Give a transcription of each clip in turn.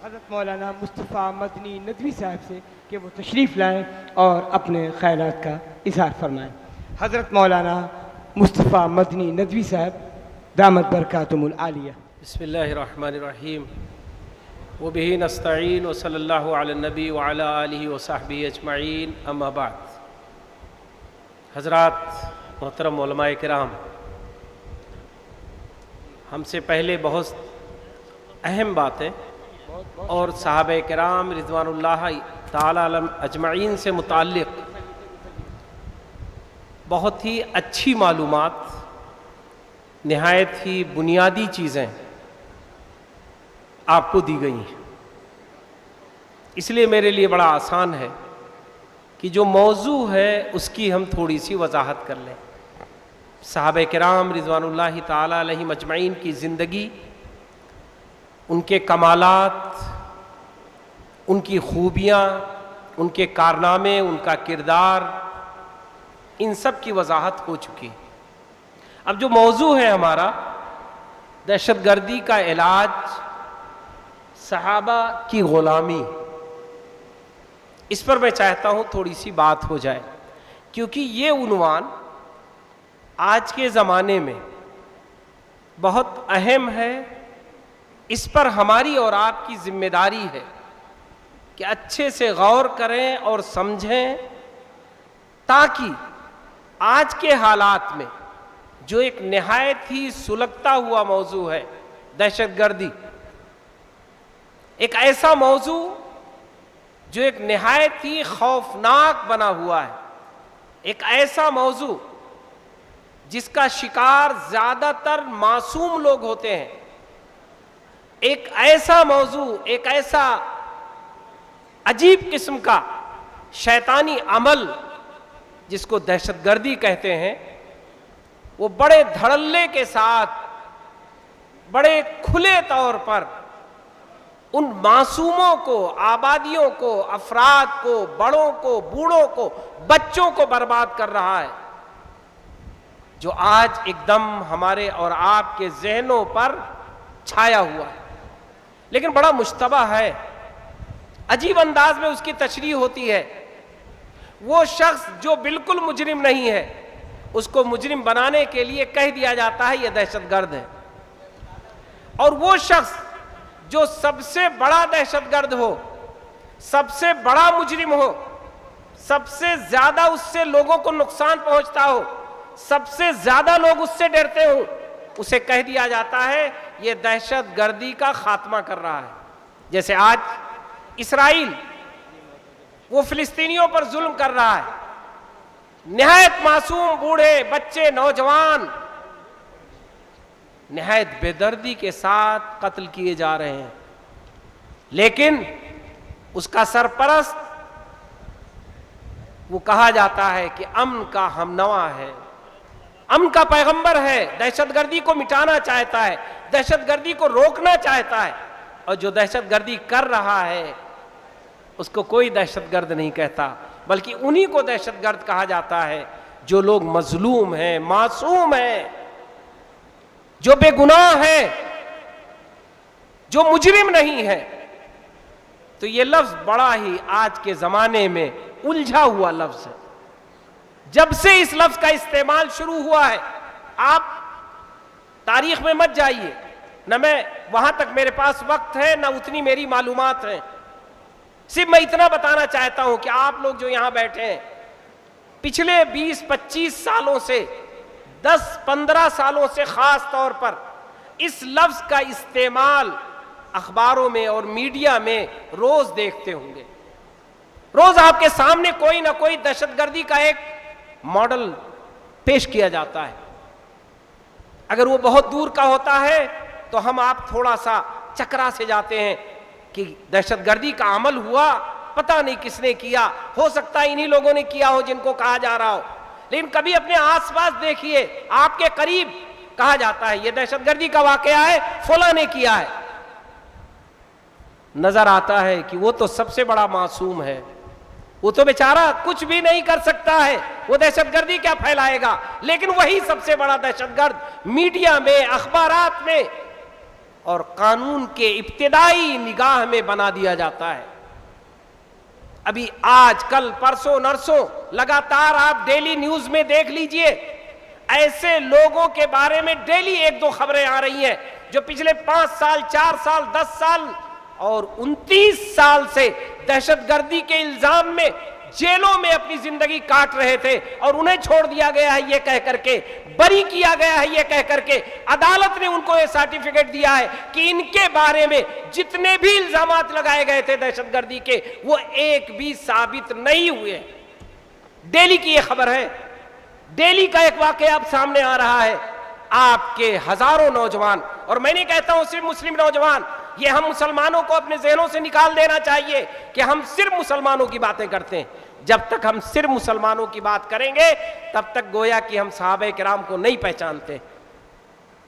حضرت مولانا مصطفیٰ مدنی ندوی صاحب سے کہ وہ تشریف لائیں اور اپنے خیالات کا اظہار فرمائیں۔ حضرت مولانا مصطفیٰ مدنی ندوی صاحب دامت برکاتہم العالیہ۔ بسم اللہ الرحمن الرحیم وبہ نستعین وصلی اللہ علی النبی وعلی آلہ وصحبہ اجمعین، اما بعد۔ حضرات، محترم علماء کرام، ہم سے پہلے بہت اہم باتیں اور صحابہ کرام رضوان اللہ تعالی علیہم اجمعین سے متعلق بہت ہی اچھی معلومات، نہایت ہی بنیادی چیزیں آپ کو دی گئی ہیں۔ اس لیے میرے لیے بڑا آسان ہے کہ جو موضوع ہے اس کی ہم تھوڑی سی وضاحت کر لیں۔ صحابہ کرام رضوان اللہ تعالی علیہم اجمعین کی زندگی، ان کے کمالات، ان کی خوبیاں، ان کے کارنامے، ان کا کردار، ان سب کی وضاحت ہو چکی ہے۔ اب جو موضوع ہے ہمارا، دہشت گردی کا علاج، صحابہ کی غلامی، اس پر میں چاہتا ہوں تھوڑی سی بات ہو جائے، کیونکہ یہ عنوان آج کے زمانے میں بہت اہم ہے۔ اس پر ہماری اور آپ کی ذمہ داری ہے کہ اچھے سے غور کریں اور سمجھیں، تاکہ آج کے حالات میں جو ایک نہایت ہی سلگتا ہوا موضوع ہے دہشت گردی، ایک ایسا موضوع جو ایک نہایت ہی خوفناک بنا ہوا ہے، ایک ایسا موضوع جس کا شکار زیادہ تر معصوم لوگ ہوتے ہیں، ایک ایسا موضوع، ایک ایسا عجیب قسم کا شیطانی عمل جس کو دہشت گردی کہتے ہیں، وہ بڑے دھڑلے کے ساتھ، بڑے کھلے طور پر ان معصوموں کو، آبادیوں کو، افراد کو، بڑوں کو، بوڑھوں کو، بچوں کو برباد کر رہا ہے، جو آج ایک دم ہمارے اور آپ کے ذہنوں پر چھایا ہوا ہے۔ لیکن بڑا مشتبہ ہے، عجیب انداز میں اس کی تشریح ہوتی ہے۔ وہ شخص جو بالکل مجرم نہیں ہے، اس کو مجرم بنانے کے لیے کہہ دیا جاتا ہے یہ دہشت گرد ہے، اور وہ شخص جو سب سے بڑا دہشت گرد ہو، سب سے بڑا مجرم ہو، سب سے زیادہ اس سے لوگوں کو نقصان پہنچتا ہو، سب سے زیادہ لوگ اس سے ڈرتے ہوں، اسے کہہ دیا جاتا ہے یہ دہشت گردی کا خاتمہ کر رہا ہے۔ جیسے آج اسرائیل وہ فلسطینیوں پر ظلم کر رہا ہے، نہایت معصوم بوڑھے، بچے، نوجوان نہایت بے دردی کے ساتھ قتل کیے جا رہے ہیں، لیکن اس کا سرپرست وہ کہا جاتا ہے کہ امن کا ہمنوا ہے، امن کا پیغمبر ہے، دہشت گردی کو مٹانا چاہتا ہے، دہشت گردی کو روکنا چاہتا ہے، اور جو دہشت گردی کر رہا ہے اس کو کوئی دہشت گرد نہیں کہتا، بلکہ انہی کو دہشت گرد کہا جاتا ہے جو لوگ مظلوم ہیں، معصوم ہیں، جو بے گناہ ہیں، جو مجرم نہیں ہے۔ تو یہ لفظ بڑا ہی آج کے زمانے میں الجھا ہوا لفظ ہے۔ جب سے اس لفظ کا استعمال شروع ہوا ہے، آپ تاریخ میں مت جائیے، نہ میں وہاں تک میرے پاس وقت ہے، نہ اتنی میری معلومات ہیں، صرف میں اتنا بتانا چاہتا ہوں کہ آپ لوگ جو یہاں بیٹھے ہیں، پچھلے 20-25 سالوں سے، 10-15 سالوں سے خاص طور پر اس لفظ کا استعمال اخباروں میں اور میڈیا میں روز دیکھتے ہوں گے۔ روز آپ کے سامنے کوئی نہ کوئی دہشت گردی کا ایک ماڈل پیش کیا جاتا ہے۔ اگر وہ بہت دور کا ہوتا ہے تو ہم آپ تھوڑا سا چکرا سے جاتے ہیں کہ دہشت گردی کا عمل ہوا، پتہ نہیں کس نے کیا، ہو سکتا ہے انہی لوگوں نے کیا ہو جن کو کہا جا رہا ہو، لیکن کبھی اپنے آس پاس دیکھیے، آپ کے قریب کہا جاتا ہے یہ دہشت گردی کا واقعہ ہے، فلاں نے کیا ہے، نظر آتا ہے کہ وہ تو سب سے بڑا معصوم ہے، وہ تو بیچارہ کچھ بھی نہیں کر سکتا ہے، وہ دہشت گردی کیا پھیلائے گا، لیکن وہی سب سے بڑا دہشت گرد میڈیا میں، اخبارات میں اور قانون کے ابتدائی نگاہ میں بنا دیا جاتا ہے. ابھی آج کل پرسوں نرسوں لگاتار آپ ڈیلی نیوز میں دیکھ لیجئے, ایسے لوگوں کے بارے میں ڈیلی 1-2 خبریں آ رہی ہیں جو پچھلے 5 سال 4 سال 10 سال اور 29 سال سے دہشت گردی کے الزام میں جیلوں میں اپنی زندگی کاٹ رہے تھے, اور انہیں چھوڑ دیا گیا ہے یہ کہہ کر کے, بری کیا گیا ہے یہ کہہ کر کے, عدالت نے ان کو یہ سرٹیفکیٹ دیا ہے کہ ان کے بارے میں جتنے بھی الزامات لگائے گئے تھے دہشت گردی کے وہ ایک بھی ثابت نہیں ہوئے. ڈیلی کی یہ خبر ہے, ڈیلی کا ایک واقعہ اب سامنے آ رہا ہے. آپ کے ہزاروں نوجوان, اور میں نہیں کہتا ہوں صرف مسلم نوجوان, یہ ہم مسلمانوں کو اپنے ذہنوں سے نکال دینا چاہیے کہ ہم صرف مسلمانوں کی باتیں کرتے ہیں. جب تک ہم صرف مسلمانوں کی بات کریں گے تب تک گویا کہ ہم صحابہ کرام کو نہیں پہچانتے.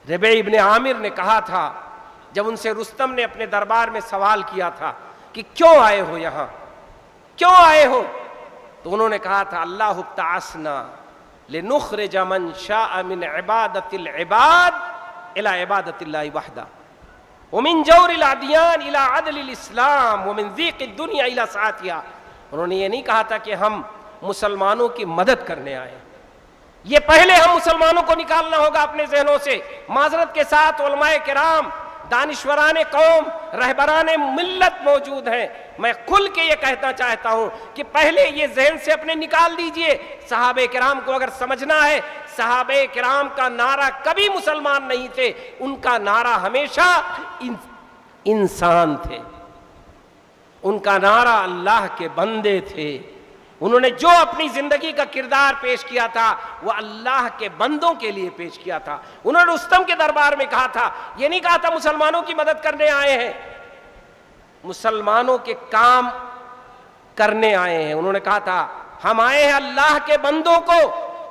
ربیع ابن عامر نے کہا تھا جب ان سے رستم نے اپنے دربار میں سوال کیا تھا کہ کیوں آئے ہو یہاں, کیوں آئے ہو, تو انہوں نے کہا تھا اللہ ابتعثنا لنخرج من شاء من عبادت العباد الى عبادت اللہ وحدہ ومن جور الادیان الى عدل الاسلام ومن ضیق الدنیا الى سعتها. انہوں نے یہ نہیں کہا تھا کہ ہم مسلمانوں کی مدد کرنے آئے, یہ پہلے ہم مسلمانوں کو نکالنا ہوگا اپنے ذہنوں سے. معذرت کے ساتھ علماء کرام, دانشوران قوم, رہبران ملت موجود ہیں, میں کھل کے یہ کہنا چاہتا ہوں کہ پہلے یہ ذہن سے اپنے نکال دیجئے. صحابہ کرام کو اگر سمجھنا ہے, صحابہ کرام کا نعرہ کبھی مسلمان نہیں تھے, ان کا نعرہ ہمیشہ انسان تھے, ان کا نعرہ اللہ کے بندے تھے. انہوں نے جو اپنی زندگی کا کردار پیش کیا تھا وہ اللہ کے بندوں کے لیے پیش کیا تھا. انہوں نے رستم کے دربار میں کہا تھا, یہ نہیں کہا تھا مسلمانوں کی مدد کرنے آئے ہیں, مسلمانوں کے کام کرنے آئے ہیں. انہوں نے کہا تھا ہم آئے ہیں اللہ کے بندوں کو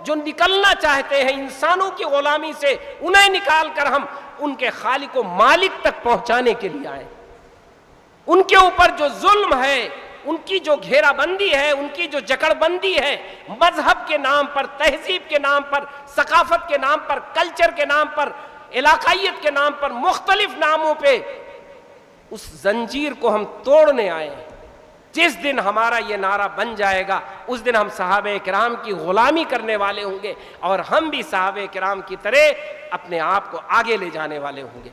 جو نکلنا چاہتے ہیں انسانوں کی غلامی سے, انہیں نکال کر ہم ان کے خالق و مالک تک پہنچانے کے لیے آئے. ان کے اوپر جو ظلم ہے, ان کی جو گھیرا بندی ہے, ان کی جو جکڑ بندی ہے, مذہب کے نام پر, تہذیب کے نام پر, ثقافت کے نام پر, کلچر کے نام پر, علاقائیت کے نام پر, مختلف ناموں پہ, اس زنجیر کو ہم توڑنے آئے ہیں. جس دن ہمارا یہ نعرہ بن جائے گا اس دن ہم صحابہ کرام کی غلامی کرنے والے ہوں گے, اور ہم بھی صحابہ کرام کی طرح اپنے آپ کو آگے لے جانے والے ہوں گے.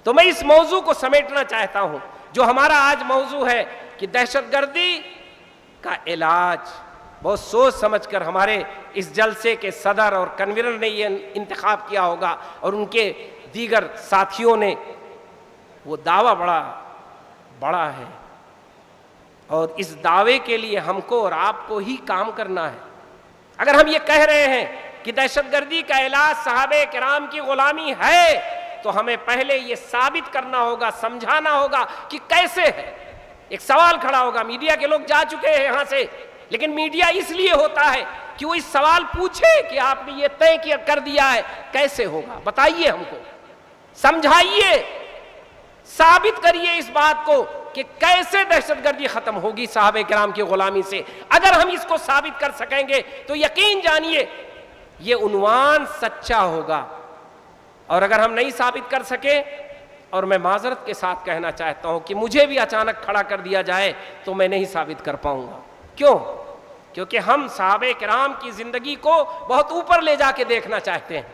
تو میں اس موضوع کو سمیٹنا چاہتا ہوں جو ہمارا آج موضوع ہے کہ دہشت گردی کا علاج. بہت سوچ سمجھ کر ہمارے اس جلسے کے صدر اور کنوینر نے یہ انتخاب کیا ہوگا, اور ان کے دیگر ساتھیوں نے. وہ دعویٰ بڑا ہے, اور اس دعوے کے لیے ہم کو اور آپ کو ہی کام کرنا ہے. اگر ہم یہ کہہ رہے ہیں کہ دہشت گردی کا علاج صحابہ کرام کی غلامی ہے, تو ہمیں پہلے یہ ثابت کرنا ہوگا, سمجھانا ہوگا کہ کیسے ہے. ایک سوال کھڑا ہوگا, میڈیا کے لوگ جا چکے ہیں یہاں سے, لیکن میڈیا اس لیے ہوتا ہے کہ وہ اس سوال پوچھے کہ آپ نے یہ طے کر دیا ہے, کیسے ہوگا, بتائیے ہم کو, سمجھائیے, ثابت کریے اس بات کو کہ کیسے دہشت گردی ختم ہوگی صحابہ کرام کی غلامی سے. اگر ہم اس کو ثابت کر سکیں گے تو یقین جانیے یہ عنوان سچا ہوگا, اور اگر ہم نہیں ثابت کر سکے, اور میں معذرت کے ساتھ کہنا چاہتا ہوں کہ مجھے بھی اچانک کھڑا کر دیا جائے تو میں نہیں ثابت کر پاؤں گا. کیوں؟ کیونکہ ہم صحابہ کرام کی زندگی کو بہت اوپر لے جا کے دیکھنا چاہتے ہیں.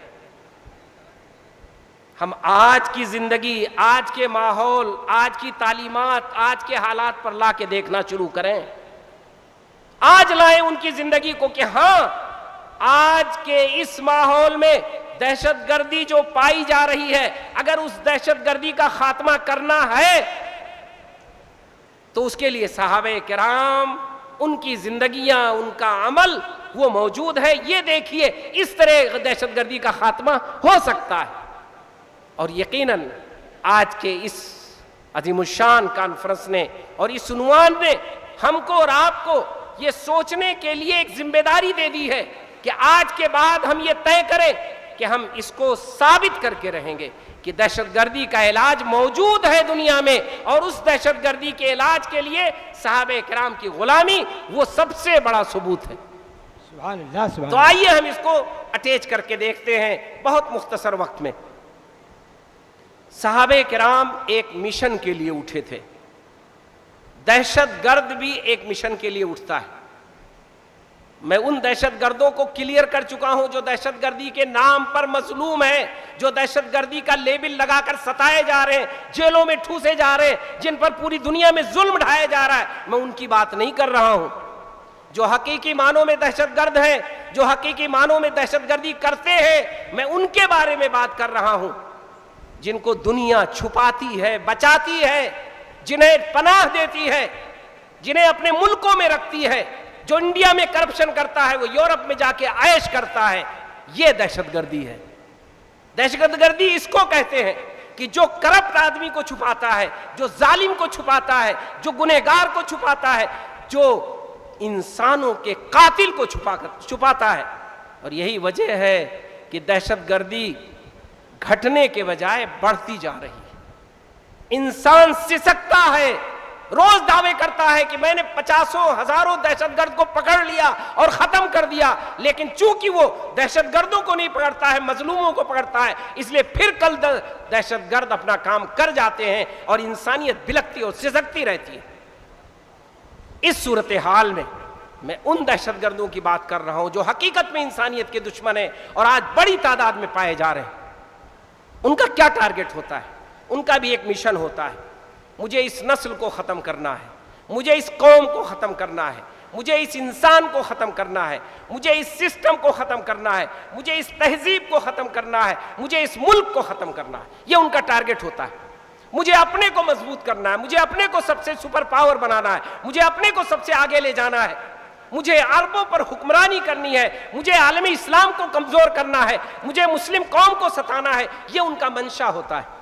ہم آج کی زندگی, آج کے ماحول, آج کی تعلیمات, آج کے حالات پر لا کے دیکھنا شروع کریں. آج لائیں ان کی زندگی کو کہ ہاں آج کے اس ماحول میں دہشت گردی جو پائی جا رہی ہے, اگر اس دہشت گردی کا خاتمہ کرنا ہے تو اس کے لیے صحابہ کرام, ان کی زندگیاں, ان کا عمل وہ موجود ہے. یہ دیکھیے اس طرح دہشت گردی کا خاتمہ ہو سکتا ہے. اور یقیناً آج کے اس عظیم الشان کانفرنس نے اور اس عنوان نے ہم کو اور آپ کو یہ سوچنے کے لیے ایک ذمہ داری دے دی ہے کہ آج کے بعد ہم یہ طے کریں کہ ہم اس کو ثابت کر کے رہیں گے کہ دہشت گردی کا علاج موجود ہے دنیا میں, اور اس دہشت گردی کے علاج کے لیے صحابہ کرام کی غلامی وہ سب سے بڑا ثبوت ہے. سبحان اللہ, سبحان تو آئیے ہم اس کو اٹیچ کر کے دیکھتے ہیں بہت مختصر وقت میں. صحابہ کرام ایک مشن کے لیے اٹھے تھے. دہشت گرد بھی ایک مشن کے لیے اٹھتا ہے. میں ان دہشت گردوں کو کلیئر کر چکا ہوں جو دہشت گردی کے نام پر مظلوم ہیں, جو دہشت گردی کا لیبل لگا کر ستائے جا رہے ہیں, جیلوں میں ٹھوسے جا رہے ہیں, جن پر پوری دنیا میں ظلم ڈھایا جا رہا ہے. میں ان کی بات نہیں کر رہا ہوں. جو حقیقی معنوں میں دہشت گرد ہیں, جو حقیقی معنوں میں دہشت گردی کرتے ہیں, میں ان کے بارے میں بات کر رہا ہوں جن کو دنیا چھپاتی ہے, بچاتی ہے, جنہیں پناہ دیتی ہے, جنہیں اپنے ملکوں میں رکھتی ہے. جو انڈیا میں کرپشن کرتا ہے وہ یورپ میں جا کے عیش کرتا ہے. یہ دہشت گردی ہے. دہشت گردی اس کو کہتے ہیں کہ جو کرپٹ آدمی کو چھپاتا ہے, جو ظالم کو چھپاتا ہے, جو گنہگار کو چھپاتا ہے, جو انسانوں کے قاتل کو چھپاتا ہے. اور یہی وجہ ہے کہ دہشت گردی گھٹنے کے بجائے بڑھتی جا رہی ہے. انسان سسکتا ہے, روز دعوے کرتا ہے کہ میں نے 50,000 دہشت گرد کو پکڑ لیا اور ختم کر دیا, لیکن چونکہ وہ دہشت گردوں کو نہیں پکڑتا ہے, مظلوموں کو پکڑتا ہے, اس لیے پھر کل دہشت گرد اپنا کام کر جاتے ہیں اور انسانیت بلکتی اور سسکتی رہتی ہے. اس صورتحال میں میں ان دہشت گردوں کی بات کر رہا ہوں جو حقیقت میں انسانیت کے دشمن ہیں اور آج بڑی تعداد میں پائے جا رہے ہیں. ان کا کیا ٹارگٹ ہوتا ہے؟ ان کا بھی ایک مشن ہوتا ہے. مجھے اس نسل کو ختم کرنا ہے, مجھے اس قوم کو ختم کرنا ہے, مجھے اس انسان کو ختم کرنا ہے, مجھے اس سسٹم کو ختم کرنا ہے, مجھے اس تہذیب کو ختم کرنا ہے, مجھے اس ملک کو ختم کرنا ہے. یہ ان کا ٹارگٹ ہوتا ہے. مجھے اپنے کو مضبوط کرنا ہے, مجھے اپنے کو سب سے سپر پاور بنانا ہے, مجھے اپنے کو سب سے آگے لے جانا ہے, مجھے عربوں پر حکمرانی کرنی ہے, مجھے عالمی اسلام کو کمزور کرنا ہے, مجھے مسلم قوم کو ستانا ہے. یہ ان کا منشا ہوتا ہے.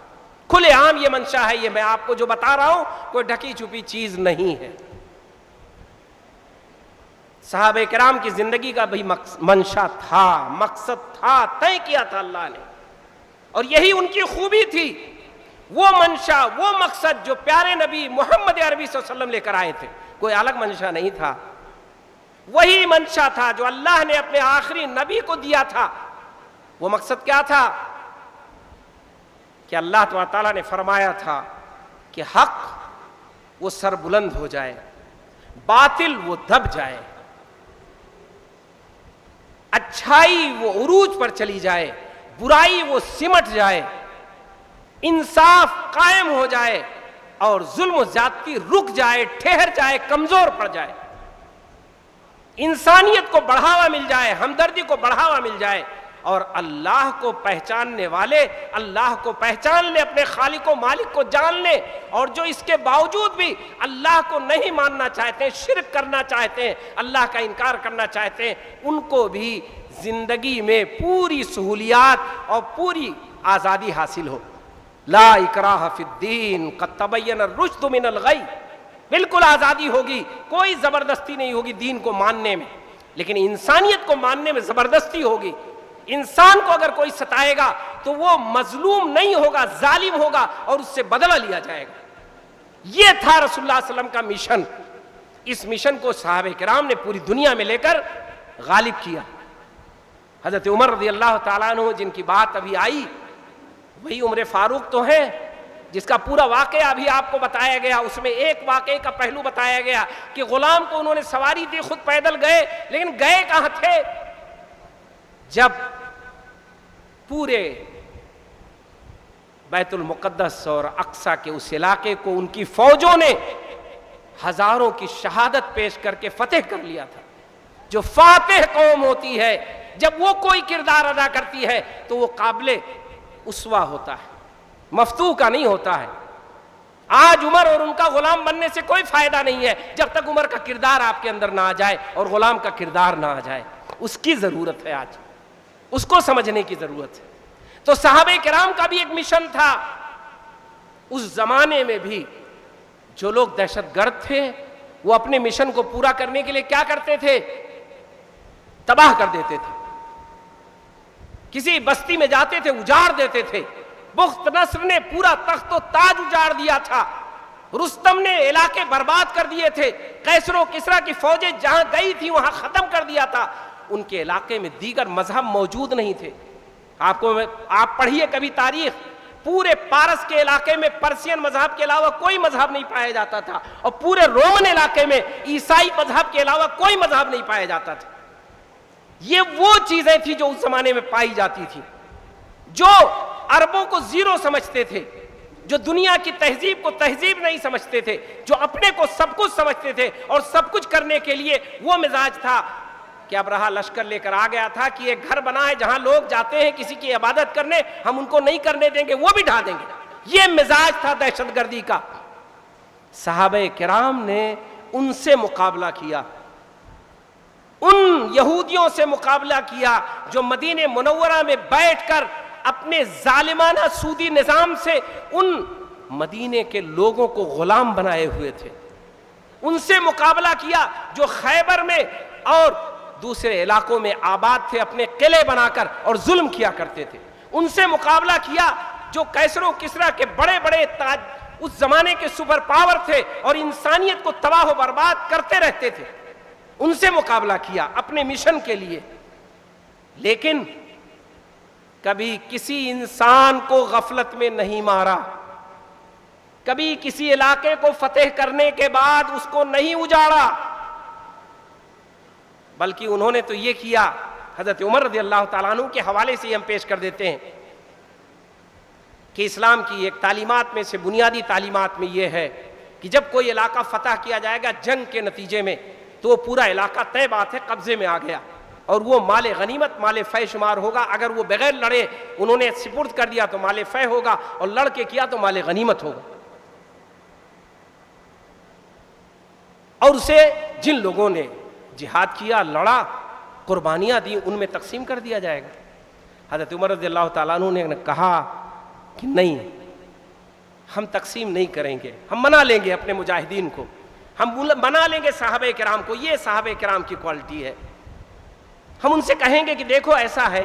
کھلے عام یہ منشا ہے. یہ میں آپ کو جو بتا رہا ہوں کوئی ڈھکی چھپی چیز نہیں ہے. صحابہ کرام کی زندگی کا بھی منشا تھا, مقصد تھا, طے کیا تھا اللہ نے, اور یہی ان کی خوبی تھی. وہ منشا, وہ مقصد جو پیارے نبی محمد عربی صلی اللہ علیہ وسلم لے کر آئے تھے, کوئی الگ منشا نہیں تھا. وہی منشا تھا جو اللہ نے اپنے آخری نبی کو دیا تھا. وہ مقصد کیا تھا کہ اللہ تعالیٰ نے فرمایا تھا کہ حق وہ سر بلند ہو جائے, باطل وہ دب جائے, اچھائی وہ عروج پر چلی جائے, برائی وہ سمٹ جائے, انصاف قائم ہو جائے اور ظلم و زیادتی رک جائے, ٹھہر جائے, کمزور پڑ جائے, انسانیت کو بڑھاوا مل جائے, ہمدردی کو بڑھاوا مل جائے, اور اللہ کو پہچاننے والے اللہ کو پہچان لیں, اپنے خالق و مالک کو جان لیں, اور جو اس کے باوجود بھی اللہ کو نہیں ماننا چاہتے ہیں, شرک کرنا چاہتے ہیں, اللہ کا انکار کرنا چاہتے ہیں, ان کو بھی زندگی میں پوری سہولیات اور پوری آزادی حاصل ہو. لا اکراہ فی الدین قد تبین الرشد من الغی. بالکل آزادی ہوگی, کوئی زبردستی نہیں ہوگی دین کو ماننے میں, لیکن انسانیت کو ماننے میں زبردستی ہوگی. انسان کو اگر کوئی ستائے گا تو وہ مظلوم نہیں ہوگا, ظالم ہوگا, اور اس سے بدلہ لیا جائے گا. یہ تھا رسول اللہ صلی اللہ علیہ وسلم کا مشن. اس مشن کو صحابہ کرام نے پوری دنیا میں لے کر غالب کیا. حضرت عمر رضی اللہ تعالیٰ عنہ جن کی بات ابھی آئی, وہی عمر فاروق تو ہیں جس کا پورا واقعہ ابھی آپ کو بتایا گیا. اس میں ایک واقعے کا پہلو بتایا گیا کہ غلام کو انہوں نے سواری دی, خود پیدل گئے, لیکن گئے کہاں تھے؟ جب پورے بیت المقدس اور اقصی کے اس علاقے کو ان کی فوجوں نے ہزاروں کی شہادت پیش کر کے فتح کر لیا تھا. جو فاتح قوم ہوتی ہے, جب وہ کوئی کردار ادا کرتی ہے تو وہ قابل اسوہ ہوتا ہے, مفتوح کا نہیں ہوتا ہے. آج عمر اور ان کا غلام بننے سے کوئی فائدہ نہیں ہے جب تک عمر کا کردار آپ کے اندر نہ آ جائے اور غلام کا کردار نہ آ جائے. اس کی ضرورت ہے, آج اس کو سمجھنے کی ضرورت ہے. تو صحابہ کرام کا بھی ایک مشن تھا. اس زمانے میں بھی جو لوگ دہشت گرد تھے وہ اپنے مشن کو پورا کرنے کے لیے کیا کرتے تھے؟ تباہ کر دیتے تھے. کسی بستی میں جاتے تھے, اجاڑ دیتے تھے. بخت نصر نے پورا تخت و تاج اجاڑ دیا تھا. رستم نے علاقے برباد کر دیے تھے. قیصر و کسریٰ کی فوجیں جہاں گئی تھی وہاں ختم کر دیا تھا. ان کے علاقے میں دیگر مذہب موجود نہیں تھے. آپ پڑھیے کبھی تاریخ, پورے پارس کے علاقے میں پرسین مذہب کے علاوہ کوئی مذہب نہیں پایا جاتا تھا، اور پورے رومن علاقے میں عیسائی مذہب کے علاوہ کوئی مذہب نہیں پایا جاتا تھا۔ یہ وہ چیزیں تھی جو اس زمانے میں پائی جاتی تھی۔ جو عربوں کو زیرو سمجھتے تھے، جو دنیا کی تہذیب کو تہذیب نہیں سمجھتے تھے، جو اپنے کو سب کچھ سمجھتے تھے اور سب کچھ کرنے کے لیے وہ مزاج تھا کہ ابرہہ لشکر لے کر آ گیا تھا کہ ایک گھر بنا ہے جہاں لوگ جاتے ہیں کسی کی عبادت کرنے، ہم ان کو نہیں کرنے دیں گے، وہ بھی ڈھا دیں گے۔ یہ مزاج تھا دہشت گردی کا۔ صحابہ کرام نے ان سے مقابلہ کیا، ان یہودیوں سے مقابلہ کیا جو مدینہ منورہ میں بیٹھ کر اپنے ظالمانہ سودی نظام سے ان مدینے کے لوگوں کو غلام بنائے ہوئے تھے۔ ان سے مقابلہ کیا جو خیبر میں اور دوسرے علاقوں میں آباد تھے، اپنے قلعے بنا کر اور ظلم کیا کرتے تھے۔ ان سے مقابلہ کیا جو کیسر و کسریٰ کے بڑے بڑے تاج اس زمانے کے سپر پاور تھے اور انسانیت کو تباہ و برباد کرتے رہتے تھے۔ ان سے مقابلہ کیا اپنے مشن کے لیے، لیکن کبھی کسی انسان کو غفلت میں نہیں مارا، کبھی کسی علاقے کو فتح کرنے کے بعد اس کو نہیں اجاڑا، بلکہ انہوں نے تو یہ کیا۔ حضرت عمر رضی اللہ تعالیٰ عنہ کے حوالے سے ہم پیش کر دیتے ہیں کہ اسلام کی ایک تعلیمات میں سے بنیادی تعلیمات میں یہ ہے کہ جب کوئی علاقہ فتح کیا جائے گا جنگ کے نتیجے میں تو وہ پورا علاقہ طے بات ہے قبضے میں آ گیا، اور وہ مال غنیمت مال فے شمار ہوگا۔ اگر وہ بغیر لڑے انہوں نے سپرد کر دیا تو مال فے ہوگا، اور لڑ کے کیا تو مال غنیمت ہوگا۔ اور اسے جن لوگوں نے جہاد کیا، لڑا، قربانیاں دی، ان میں تقسیم کر دیا جائے گا۔ حضرت عمر رضی اللہ تعالیٰ عنہ نے کہا کہ نہیں، ہم تقسیم نہیں کریں گے، ہم منا لیں گے اپنے مجاہدین کو، ہم منا لیں گے صحابہ کرام کو۔ یہ صحابہ کرام کی کوالٹی ہے۔ ہم ان سے کہیں گے کہ دیکھو ایسا ہے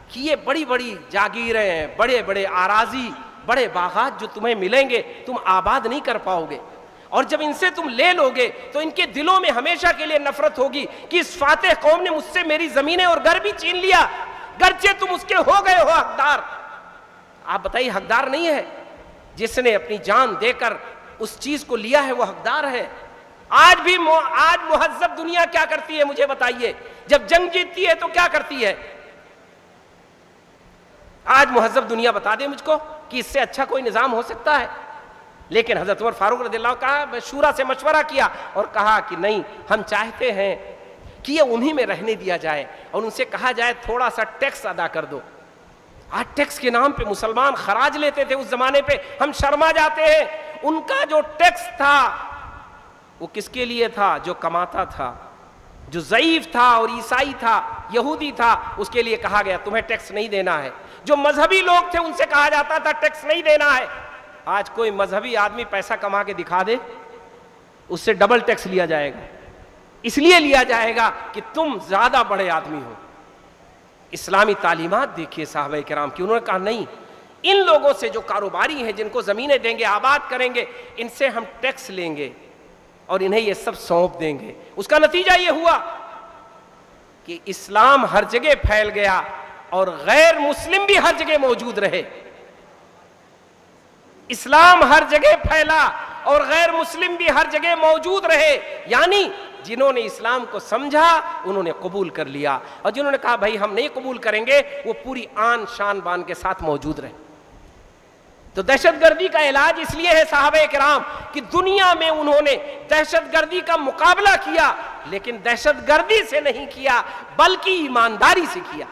کہ یہ بڑی بڑی جاگیریں ہیں، بڑے بڑے آراضی، بڑے باغات جو تمہیں ملیں گے تم آباد نہیں کر پاؤ گے، اور جب ان سے تم لے لو گے تو ان کے دلوں میں ہمیشہ کے لیے نفرت ہوگی کہ اس فاتح قوم نے مجھ سے میری زمینیں اور گھر بھی چھین لیا، گرچہ تم اس کے ہو گئے ہو حقدار۔ آپ بتائیے حقدار نہیں ہے؟ جس نے اپنی جان دے کر اس چیز کو لیا ہے وہ حقدار ہے۔ آج مہذب دنیا کیا کرتی ہے مجھے بتائیے؟ جب جنگ جیتتی ہے تو کیا کرتی ہے؟ آج مہذب دنیا بتا دے مجھ کو کہ اس سے اچھا کوئی نظام ہو سکتا ہے؟ لیکن حضرت عمر فاروق رضی اللہ عنہ کہا، شورا سے مشورہ کیا اور کہا کہ نہیں، ہم چاہتے ہیں کہ یہ انہی میں رہنے دیا جائے، اور ان سے کہا جائے تھوڑا سا ٹیکس ادا کر دو۔ آج ٹیکس کے نام پہ مسلمان خراج لیتے تھے، اس زمانے پہ ہم شرما جاتے ہیں۔ ان کا جو ٹیکس تھا وہ کس کے لیے تھا؟ جو کماتا تھا، جو ضعیف تھا اور عیسائی تھا، یہودی تھا، اس کے لیے کہا گیا تمہیں ٹیکس نہیں دینا ہے۔ جو مذہبی لوگ تھے ان سے کہا جاتا تھا ٹیکس نہیں دینا ہے۔ آج کوئی مذہبی آدمی پیسہ کما کے دکھا دے، اس سے ڈبل ٹیکس لیا جائے گا، اس لیے لیا جائے گا کہ تم زیادہ بڑے آدمی ہو۔ اسلامی تعلیمات دیکھیے صحابہ کرام کی، انہوں نے کہا نہیں، ان لوگوں سے جو کاروباری ہیں، جن کو زمینیں دیں گے، آباد کریں گے، ان سے ہم ٹیکس لیں گے اور انہیں یہ سب سونپ دیں گے۔ اس کا نتیجہ یہ ہوا کہ اسلام ہر جگہ پھیل گیا اور غیر مسلم بھی ہر جگہ موجود رہے۔ اسلام ہر جگہ پھیلا اور غیر مسلم بھی ہر جگہ موجود رہے، یعنی جنہوں نے اسلام کو سمجھا انہوں نے قبول کر لیا، اور جنہوں نے کہا بھائی ہم نہیں قبول کریں گے وہ پوری آن شان بان کے ساتھ موجود رہے۔ تو دہشت گردی کا علاج اس لیے ہے صحابہ کرام کہ دنیا میں انہوں نے دہشت گردی کا مقابلہ کیا، لیکن دہشت گردی سے نہیں کیا بلکہ ایمانداری سے کیا،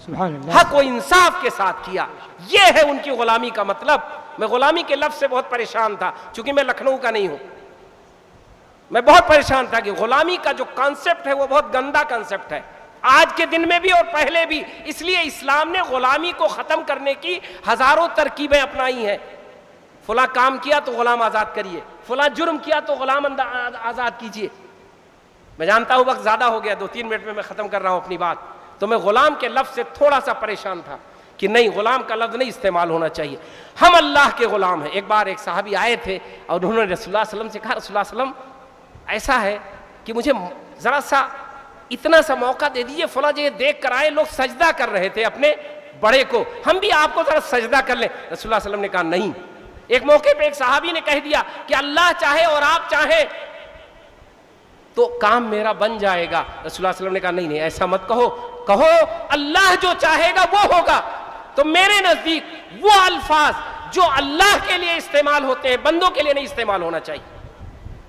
سبحان اللہ، حق و انصاف کے ساتھ کیا۔ یہ ہے ان کی غلامی کا مطلب۔ میں غلامی کے لفظ سے بہت پریشان تھا، چونکہ میں لکھنؤ کا نہیں ہوں، میں بہت پریشان تھا کہ غلامی کا جو کانسیپٹ ہے وہ بہت گندا کانسیپٹ ہے، آج کے دن میں بھی اور پہلے بھی۔ اس لیے اسلام نے غلامی کو ختم کرنے کی ہزاروں ترکیبیں اپنائی ہیں۔ فلاں کام کیا تو غلام آزاد کریے، فلاں جرم کیا تو غلام آزاد کیجئے۔ میں جانتا ہوں وقت زیادہ ہو گیا، 2-3 منٹ میں میں ختم کر رہا ہوں اپنی بات۔ تو میں غلام کے لفظ سے تھوڑا سا پریشان تھا کہ نہیں، غلام کا لفظ نہیں استعمال ہونا چاہیے، ہم اللہ کے غلام ہیں۔ ایک بار ایک صحابی آئے تھے اور انہوں نے رسول اللہ صلی اللہ علیہ وسلم سے کہا، رسول اللہ صلی اللہ علیہ وسلم ایسا ہے کہ مجھے ذرا سا اتنا سا موقع دے دیجئے، فلاں جگہ دیکھ کر آئے، لوگ سجدہ کر رہے تھے اپنے بڑے کو، ہم بھی آپ کو ذرا سجدہ کر لیں۔ رسول اللہ صلی اللہ علیہ وسلم نے کہا نہیں۔ ایک موقع پہ ایک صحابی نے کہہ دیا کہ اللہ چاہے اور آپ چاہیں تو کام میرا بن جائے گا۔ رسول اللہ صلی اللہ علیہ وسلم نے کہا نہیں ایسا مت کہو، کہو اللہ جو چاہے گا وہ ہوگا۔ تو میرے نزدیک وہ الفاظ جو اللہ کے لیے استعمال ہوتے ہیں بندوں کے لیے نہیں استعمال ہونا چاہیے۔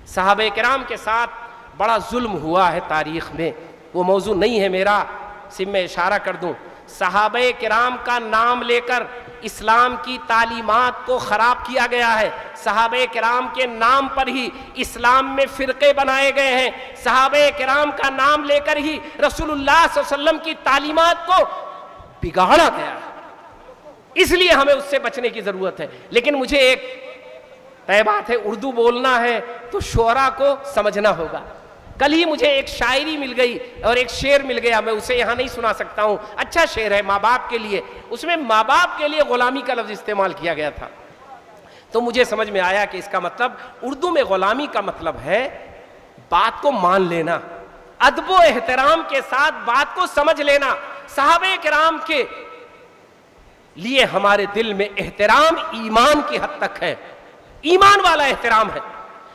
صحابہ کرام کے ساتھ بڑا ظلم ہوا ہے تاریخ میں، وہ موضوع نہیں ہے میرا، صرف میں اشارہ کر دوں۔ صحابہ کرام کا نام لے کر اسلام کی تعلیمات کو خراب کیا گیا ہے۔ صحابہ کرام کے نام پر ہی اسلام میں فرقے بنائے گئے ہیں۔ صحابہ کرام کا نام لے کر ہی رسول اللہ صلی اللہ علیہ وسلم کی تعلیمات کو بگاڑا گیا ہے۔ اس لیے ہمیں اس سے بچنے کی ضرورت ہے۔ لیکن مجھے ایک طے بات ہے، اردو بولنا ہے تو شعرا کو سمجھنا ہوگا۔ کل ہی مجھے ایک شاعری مل گئی اور ایک شعر مل گیا، میں اسے یہاں نہیں سنا سکتا ہوں، اچھا شعر ہے ماں باپ کے لیے۔ اس میں ماں باپ کے لیے غلامی کا لفظ استعمال کیا گیا تھا، تو مجھے سمجھ میں آیا کہ اس کا مطلب اردو میں غلامی کا مطلب ہے بات کو مان لینا، ادب و احترام کے ساتھ بات کو سمجھ لینا۔ صحابہ کرام کے لیے ہمارے دل میں احترام ایمان کی حد تک ہے، ایمان والا احترام ہے،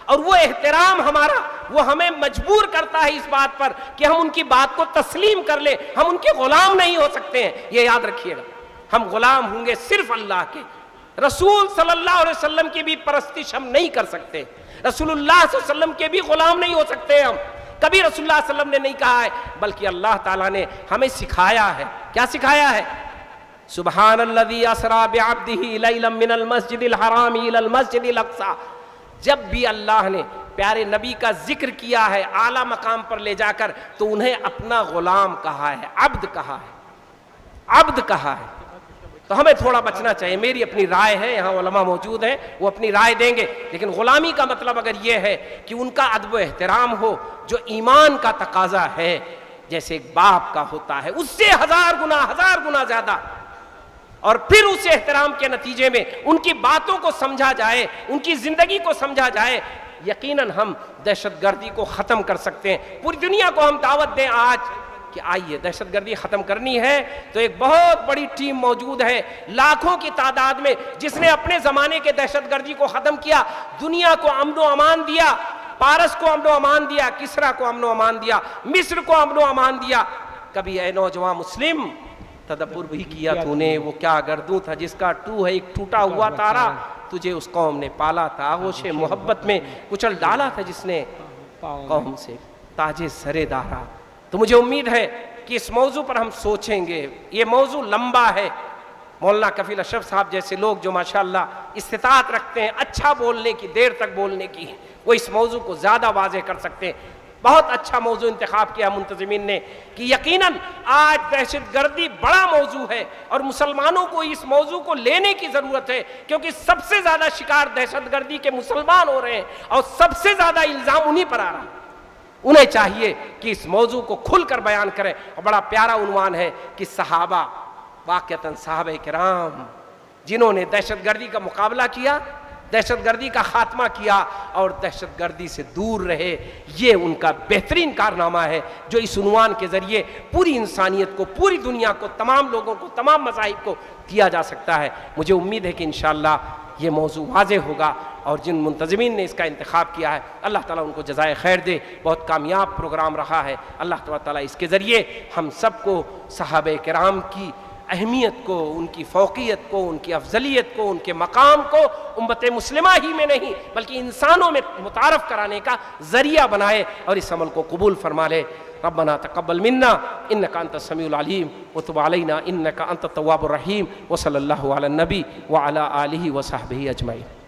اور وہ احترام ہمارا وہ ہمیں مجبور کرتا ہے اس بات پر کہ ہم ان کی بات کو تسلیم کر لیں۔ ہم ان کے غلام نہیں ہو سکتے ہیں، یہ یاد رکھیے گا۔ ہم غلام ہوں گے صرف اللہ کے، رسول صلی اللہ علیہ وسلم کی بھی پرستش ہم نہیں کر سکتے، رسول اللہ صلی اللہ علیہ وسلم کے بھی غلام نہیں ہو سکتے ہم۔ کبھی رسول اللہ صلی اللہ علیہ وسلم نے نہیں کہا ہے، بلکہ اللہ تعالیٰ نے ہمیں سکھایا ہے۔ کیا سکھایا ہے؟ سبحان الذی اسریٰ بعبدہ لیلا من المسجد الحرام الی المسجد الاقصی۔ جب بھی اللہ نے پیارے نبی کا ذکر کیا ہے اعلیٰ مقام پر لے جا کر، تو انہیں اپنا غلام کہا ہے، عبد کہا ہے، عبد کہا ہے۔ تو ہمیں تھوڑا بچنا چاہیے۔ میری اپنی رائے ہے، یہاں علماء موجود ہیں، وہ اپنی رائے دیں گے، لیکن غلامی کا مطلب اگر یہ ہے کہ ان کا ادب و احترام ہو جو ایمان کا تقاضا ہے، جیسے ایک باپ کا ہوتا ہے، اس سے ہزار گنا زیادہ، اور پھر اس احترام کے نتیجے میں ان کی باتوں کو سمجھا جائے، ان کی زندگی کو سمجھا جائے، یقیناً ہم دہشت گردی کو ختم کر سکتے ہیں۔ پوری دنیا کو ہم دعوت دیں آج کہ آئیے دہشت گردی ختم کرنی ہے، تو ایک بہت بڑی ٹیم موجود ہے لاکھوں کی تعداد میں، جس نے اپنے زمانے کے دہشت گردی کو ختم کیا، دنیا کو امن و امان دیا، پارس کو امن و امان دیا، کسرا کو امن و امان دیا، مصر کو امن و امان دیا۔ کبھی اے نوجوان مسلم تدبر بھی کیا تو نے، وہ کیا گردوں تھا جس کا تو ہے ایک ٹوٹا ہوا تارا، تجھے اس قوم نے پالا تھا، آغوش محبت میں کچل ڈالا تھا جس نے قوم سے تاج سرے دارا۔ تو مجھے امید ہے کہ اس موضوع پر ہم سوچیں گے۔ یہ موضوع لمبا ہے، مولانا کفیل اشرف صاحب جیسے لوگ جو ماشاءاللہ استطاعت رکھتے ہیں اچھا بولنے کی، دیر تک بولنے کی، وہ اس موضوع کو زیادہ واضح کر سکتے ہیں۔ بہت اچھا موضوع انتخاب کیا منتظمین نے کہ یقیناً آج دہشت گردی بڑا موضوع ہے، اور مسلمانوں کو اس موضوع کو لینے کی ضرورت ہے، کیونکہ سب سے زیادہ شکار دہشت گردی کے مسلمان ہو رہے ہیں، اور سب سے زیادہ الزام انہی پر آ رہا ہے۔ انہیں چاہیے کہ اس موضوع کو کھل کر بیان کریں، اور بڑا پیارا عنوان ہے کہ صحابہ، واقعتاً صحابہ کرام جنہوں نے دہشت گردی کا مقابلہ کیا، دہشت گردی کا خاتمہ کیا اور دہشت گردی سے دور رہے، یہ ان کا بہترین کارنامہ ہے جو اس عنوان کے ذریعے پوری انسانیت کو، پوری دنیا کو، تمام لوگوں کو، تمام مذاہب کو دیا جا سکتا ہے۔ مجھے امید ہے کہ انشاءاللہ یہ موضوع واضح ہوگا، اور جن منتظمین نے اس کا انتخاب کیا ہے اللہ تعالیٰ ان کو جزائے خیر دے۔ بہت کامیاب پروگرام رہا ہے، اللہ تعالیٰ اس کے ذریعے ہم سب کو صحابہ کرام کی اہمیت کو، ان کی فوقیت کو، ان کی افضلیت کو، ان کے مقام کو امت مسلمہ ہی میں نہیں بلکہ انسانوں میں متعارف کرانے کا ذریعہ بنائے، اور اس عمل کو قبول فرما لے۔ ربنا تقبل منا انك انت السميع العليم وتب علينا انك انت التواب الرحيم، وصلى الله على النبي وعلى آله وصحبه اجمعين۔